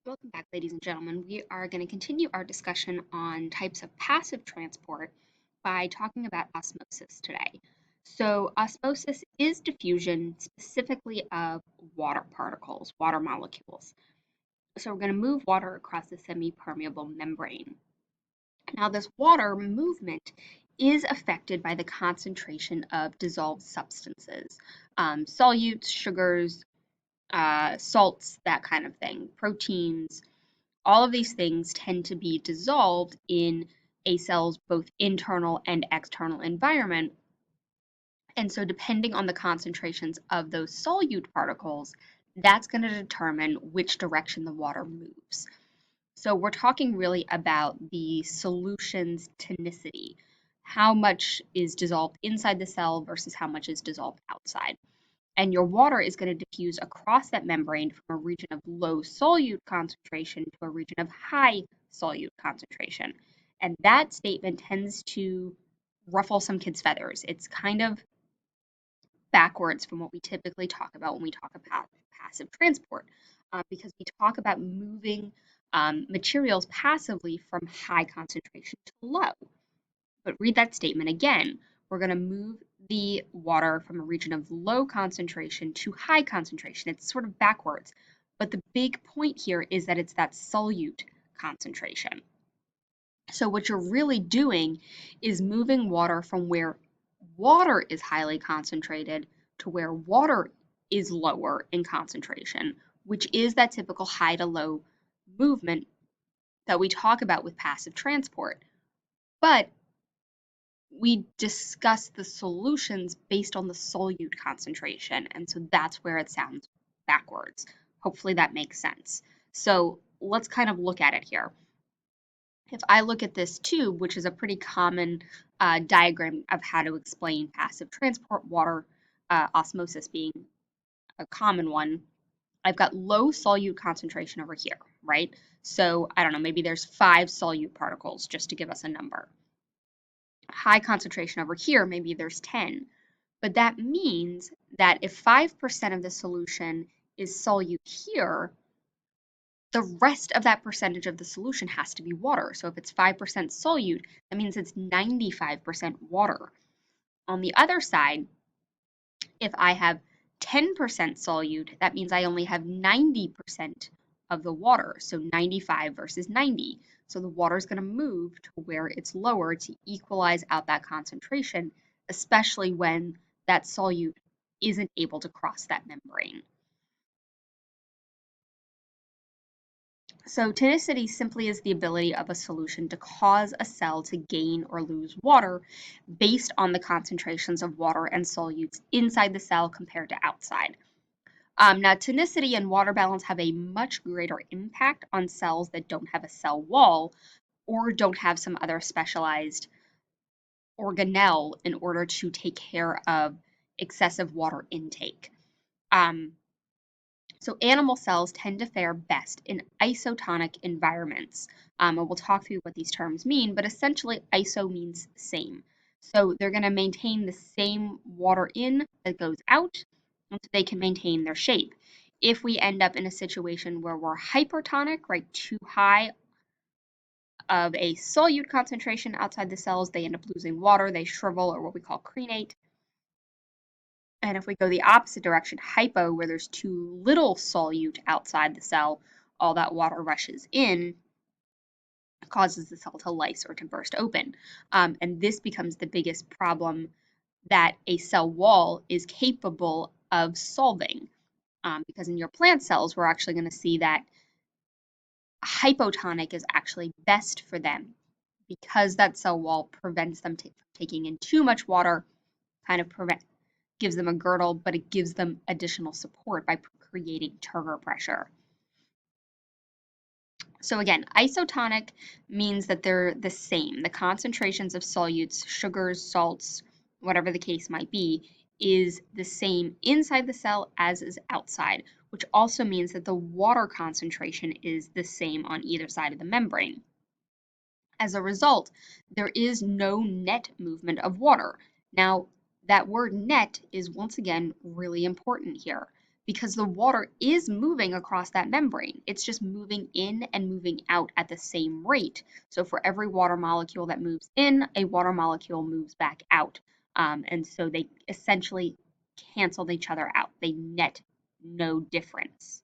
Welcome back, ladies and gentlemen. We are going to continue our discussion on types of passive transport by talking about osmosis today. So, osmosis is diffusion specifically of water particles, water molecules. So, we're going to move water across the semi-permeable membrane. Now, this water movement is affected by the concentration of dissolved substances, solutes, sugars, salts, that kind of thing, proteins. All of these things tend to be dissolved in a cell's both internal and external environment. And so, depending on the concentrations of those solute particles, that's going to determine which direction the water moves. So, we're talking really about the solution's tonicity. How much is dissolved inside the cell versus how much is dissolved outside. And your water is going to diffuse across that membrane from a region of low solute concentration to a region of high solute concentration. And that statement tends to ruffle some kids' feathers. It's kind of backwards from what we typically talk about when we talk about passive transport, because we talk about moving materials passively from high concentration to low. But read that statement again. We're going to move the water from a region of low concentration to high concentration. It's sort of backwards. But the big point here is that it's that solute concentration. So what you're really doing is moving water from where water is highly concentrated to where water is lower in concentration, which is that typical high to low movement that we talk about with passive transport. But we discuss the solutions based on the solute concentration, and so that's where it sounds backwards. Hopefully that makes sense. So let's kind of look at it here. If I look at this tube, which is a pretty common diagram of how to explain passive transport, water osmosis being a common one, I've got low solute concentration over here, right? So I don't know, maybe there's 5 solute particles just to give us a number. High concentration over here, maybe there's 10. But that means that if 5% of the solution is solute here, the rest of that percentage of the solution has to be water. So if it's 5% solute, that means it's 95% water. On the other side, if I have 10% solute, that means I only have 90% of the water. So 95 versus 90. So the water is going to move to where it's lower to equalize out that concentration, especially when that solute isn't able to cross that membrane. So tonicity simply is the ability of a solution to cause a cell to gain or lose water based on the concentrations of water and solutes inside the cell compared to outside. Now, tonicity and water balance have a much greater impact on cells that don't have a cell wall or don't have some other specialized organelle in order to take care of excessive water intake. Um, so animal cells tend to fare best in isotonic environments. And we'll talk through what these terms mean, but essentially iso means same. So they're going to maintain the same water in that goes out, and so they can maintain their shape. If we end up in a situation where we're hypertonic, right, too high of a solute concentration outside the cells, they end up losing water, they shrivel, or what we call crenate. And if we go the opposite direction, hypo, where there's too little solute outside the cell, all that water rushes in, causes the cell to lyse or to burst open. And this becomes the biggest problem that a cell wall is capable of solving. Because in your plant cells, we're actually going to see that hypotonic is actually best for them because that cell wall prevents them from taking in too much water, kind of gives them a girdle, but it gives them additional support by creating turgor pressure. So again, isotonic means that they're the same. The concentrations of solutes, sugars, salts, whatever the case might be, is the same inside the cell as is outside, which also means that the water concentration is the same on either side of the membrane. As a result, there is no net movement of water. Now, that word net is once again really important here because the water is moving across that membrane. It's just moving in and moving out at the same rate. So for every water molecule that moves in, a water molecule moves back out. And so they essentially cancel each other out. They net no difference.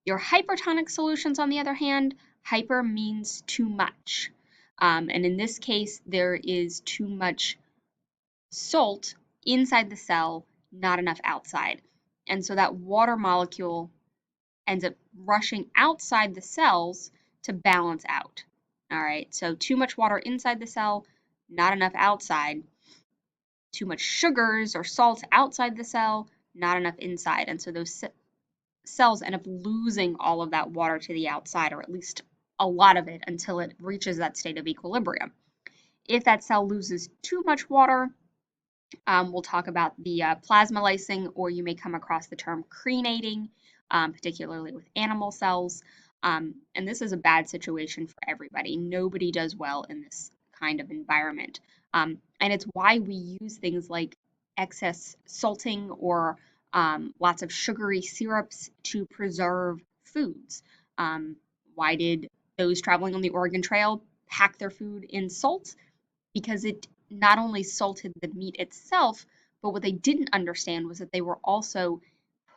Your hypertonic solutions, on the other hand, hyper means too much. And in this case, there is too much salt inside the cell, not enough outside. And so that water molecule ends up rushing outside the cells to balance out. All right, so too much water inside the cell, not enough outside. Too much sugars or salt outside the cell, not enough inside. And so those cells end up losing all of that water to the outside, or at least a lot of it, until it reaches that state of equilibrium. If that cell loses too much water, we'll talk about the plasma lysing, or you may come across the term crenating, particularly with animal cells. And this is a bad situation for everybody. Nobody does well in this kind of environment. And it's why we use things like excess salting or lots of sugary syrups to preserve foods. Why did those traveling on the Oregon Trail pack their food in salt? Because it not only salted the meat itself, but what they didn't understand was that they were also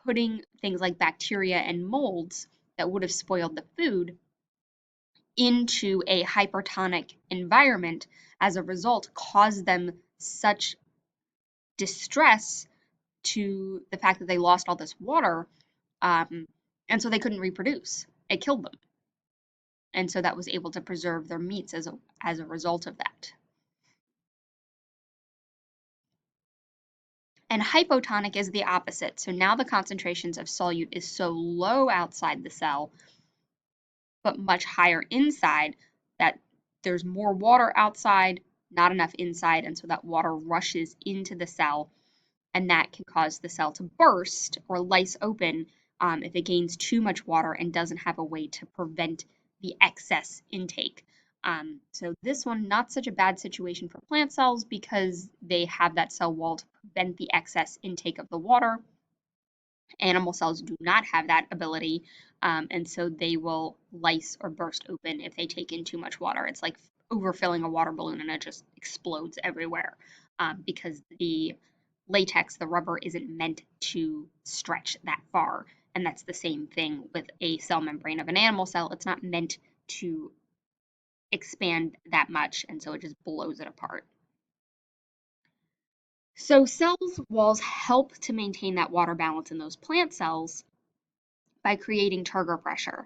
putting things like bacteria and molds that would have spoiled the food into a hypertonic environment. As a result, caused them such distress to the fact that they lost all this water, and so they couldn't reproduce. It killed them. And so that was able to preserve their meats as a result of that. And hypotonic is the opposite. So now the concentrations of solute is so low outside the cell, but much higher inside, that there's more water outside, not enough inside, and so that water rushes into the cell, and that can cause the cell to burst or lyse open if it gains too much water and doesn't have a way to prevent the excess intake. So this one, not such a bad situation for plant cells because they have that cell wall to prevent the excess intake of the water. Animal cells do not have that ability, and so they will lyse or burst open if they take in too much water. It's like overfilling a water balloon and it just explodes everywhere because the latex, the rubber, isn't meant to stretch that far. And that's the same thing with a cell membrane of an animal cell. It's not meant to expand that much, and so it just blows it apart. So cells walls help to maintain that water balance in those plant cells by creating turgor pressure.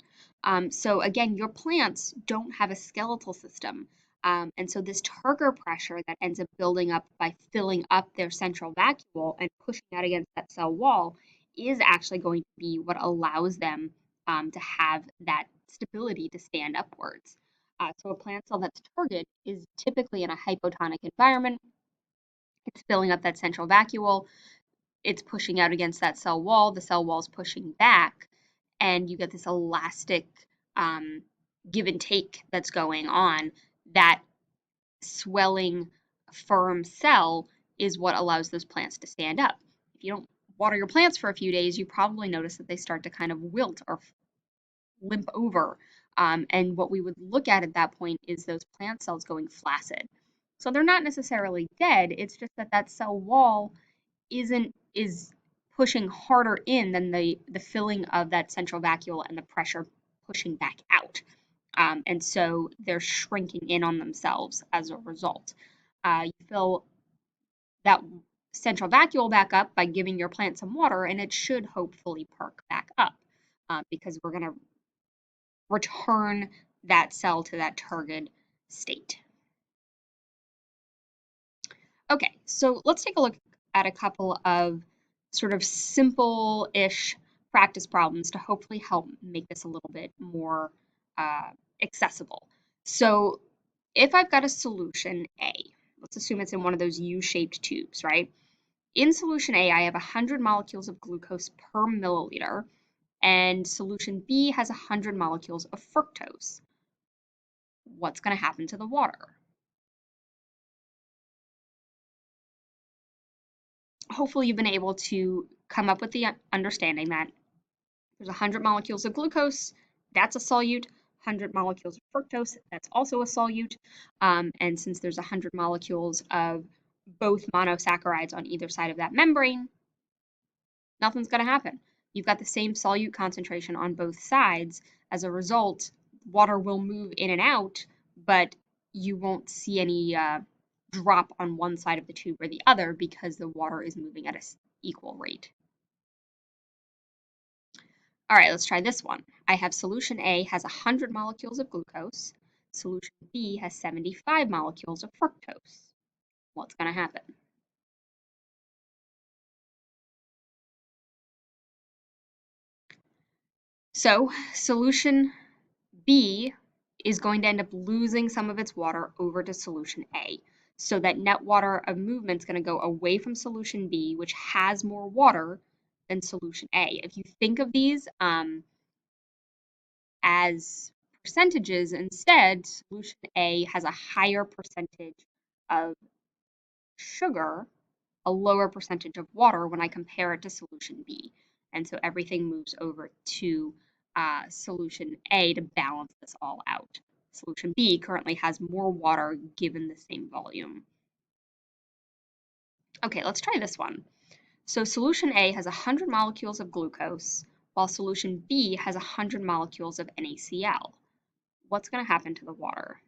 So again, your plants don't have a skeletal system. And so this turgor pressure that ends up building up by filling up their central vacuole and pushing out against that cell wall is actually going to be what allows them to have that stability to stand upwards. So a plant cell that's turgid is typically in a hypotonic environment. It's filling up that central vacuole. It's pushing out against that cell wall. The cell wall is pushing back, and you get this elastic give and take that's going on. That swelling, firm cell is what allows those plants to stand up. If you don't water your plants for a few days, you probably notice that they start to kind of wilt or limp over. And what we would look at that point is those plant cells going flaccid. So they're not necessarily dead. It's just that that cell wall is pushing harder in than the filling of that central vacuole and the pressure pushing back out. And so they're shrinking in on themselves as a result. You fill that central vacuole back up by giving your plant some water, and it should hopefully perk back up because we're going to return that cell to that turgid state. Okay, so let's take a look at a couple of sort of simple-ish practice problems to hopefully help make this a little bit more accessible. So if I've got a solution A, let's assume it's in one of those U-shaped tubes, right? In solution A, I have 100 molecules of glucose per milliliter, and solution B has 100 molecules of fructose. What's going to happen to the water? hopefully you've been able to come up with the understanding that there's 100 molecules of glucose, that's a solute. 100 molecules of fructose, that's also a solute. And since there's 100 molecules of both monosaccharides on either side of that membrane, nothing's going to happen. You've got the same solute concentration on both sides. As a result, water will move in and out, but you won't see any drop on one side of the tube or the other because the water is moving at an equal rate. All right, let's try this one. I have solution A has 100 molecules of glucose. Solution B has 75 molecules of fructose. What's going to happen? So solution B is going to end up losing some of its water over to solution A. So that net water of movement is going to go away from solution B, which has more water than solution A. If you think of these as percentages instead, solution A has a higher percentage of sugar, a lower percentage of water when I compare it to solution B. And so everything moves over to solution A to balance this all out. Solution B currently has more water given the same volume. Okay, let's try this one. So solution A has 100 molecules of glucose, while solution B has 100 molecules of NaCl. What's going to happen to the water?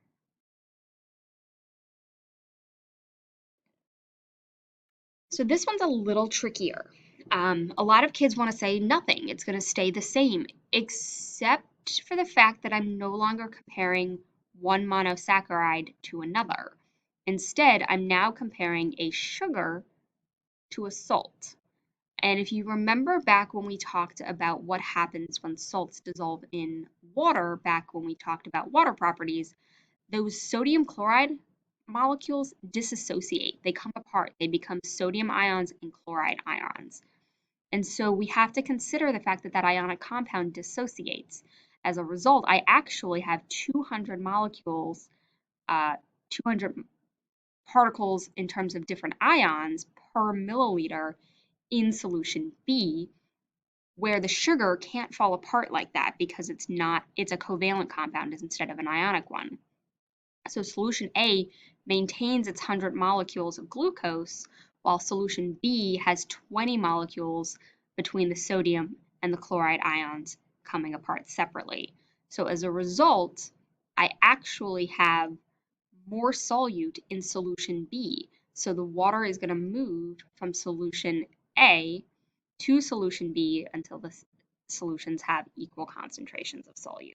So this one's a little trickier. A lot of kids want to say nothing, it's going to stay the same, except for the fact that I'm no longer comparing one monosaccharide to another. Instead, I'm now comparing a sugar to a salt. And if you remember back when we talked about what happens when salts dissolve in water, back when we talked about water properties, those sodium chloride molecules disassociate. They come apart. They become sodium ions and chloride ions. And so we have to consider the fact that that ionic compound dissociates. As a result, I actually have 200 molecules, 200 particles in terms of different ions per milliliter in solution B, where the sugar can't fall apart like that because it's a covalent compound instead of an ionic one. So solution A maintains its 100 molecules of glucose, while solution B has 20 molecules between the sodium and the chloride ions coming apart separately. So as a result, I actually have more solute in solution B. So the water is going to move from solution A to solution B until the solutions have equal concentrations of solute.